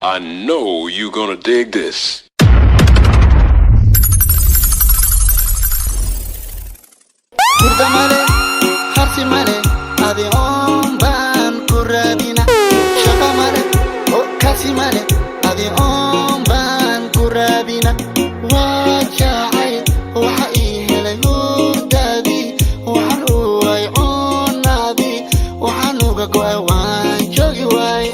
I know you're gonna dig this. Kurda male, harsi male, adi omban kuradina. Shaka male, kasi male, adi omban kuradina. Wajai, wahai hele hurdadi, wahanu ay onadi, wahanu gagwai wanjogi wai.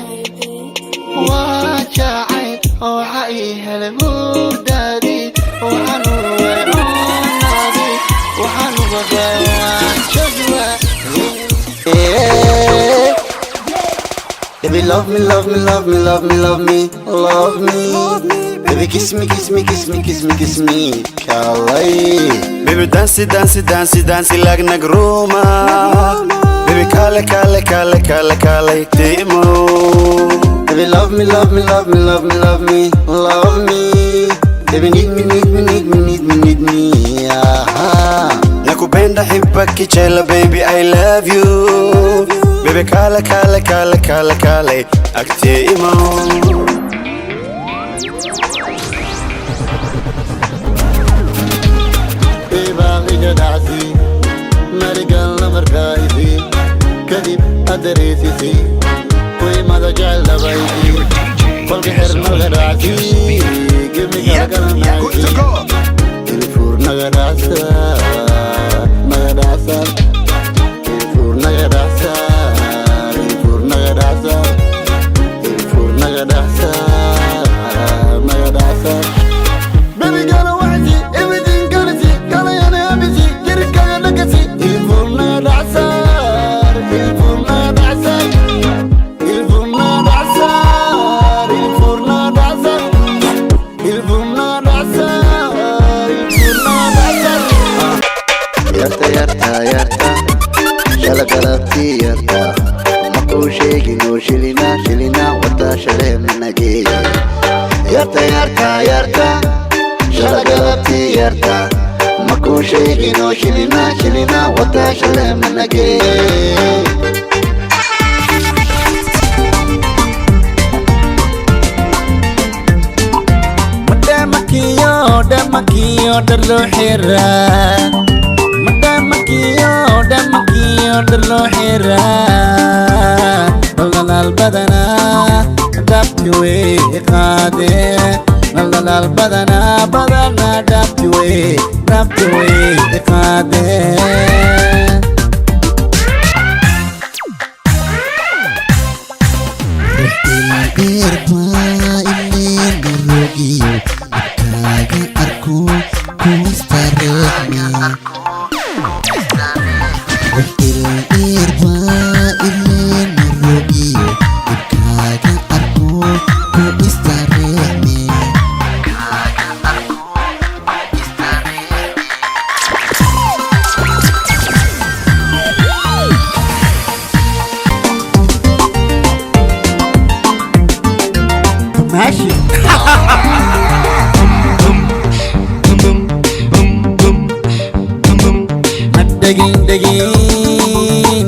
Wajai, wahai hele hurdadi, wahanu ay onadi, wahanu gagwai wanjogi wai. Baby, love me, love me, love me, love me, love me, love me. Baby, kiss me, kiss me, kiss me, kiss me, kiss me, Kalai. Baby, dance, dance, dance, dance like Nagroma. Baby, kale, kale, kale, kale, kale, demo. Baby, love me, love me, love me, love me, love me, love me. Baby, need me, need me, need me, need me, need me, aha. Nakupenda hibak kichela, baby, I love you. Baby, kale, kale, kale, kale, kale, demo. دعسي مرقل مرقايدي كذب أدريسي كوي ماذا جعل بيدي فالقحر نغرعتي قمي قرقل معيدي الفور نغرعسا نغرعسا الفور نغرعسا الفور نغرعسا الفور نغرعسا نغرعسا Baby girl, I want you, everything gonna see. Girl, I am busy, get it, girl, look at it. Il faut me danser, il faut me danser, il faut me danser, il faut me danser, il faut me danser, il faut me danser. Yarta, yarta, yarta, shala galati yarta. Mako shegi no shilina, shilina, wata shale menage. Yarta, yarta, yarta. Shala galati yarta Mako shegi no shilina shilina wata shala manage Damakiyo darlo hira Damakiyo darlo hira Dalal badana dabti we qaade Nal badana badana dabti we qaade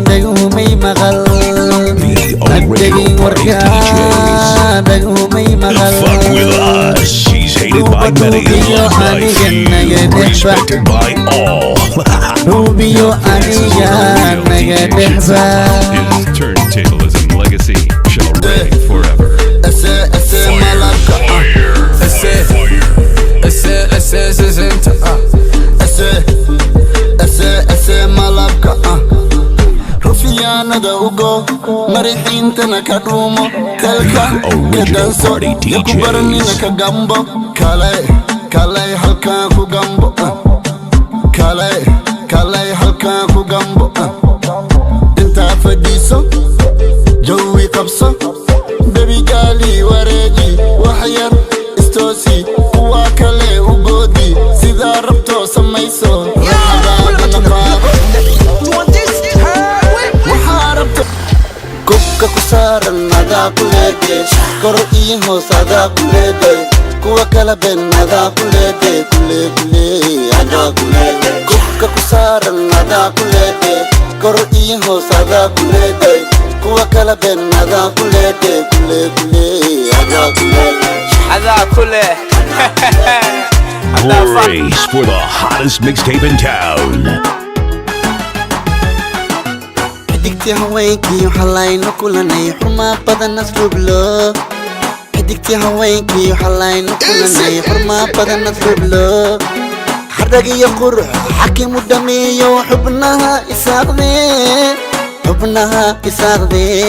دقومي مغل دقين وركا دقومي مغل Fuck with us. She's hated by many, loved by few, respected by all. Rubio Aniga Nagadehba His turntablism legacy shall reign forever. Rufiyanada ugo marixintana ka dhuumo kalka ka danso ku baranina ka gambo kalay halkan ku gambo kalay halkan ku gambo inta fadhiiso jawi qabso baby gali wareeji waxyar istoosi waa kale u goodi sida rabto samayso kusaran nada kulede kor iyo hoos ada kulede kuwa kala ben nada kulede kule ada kulede kuka kusaran nada kulede kor iyo hoos adaa ku leeday kuwa kala been adaa ku leeday kule adaa ku leeday adaa ku leh Race for the hottest mixtape in town. حديقتي هوايكي وحلاينو كلنا حرمة بدن اسلوب له حديقتي هوايكي وحلاينو كلنا حرمة بدن اسلوب له حرقي يقر حكيم الدمي وحبناها إساغذي حبناها إساغذي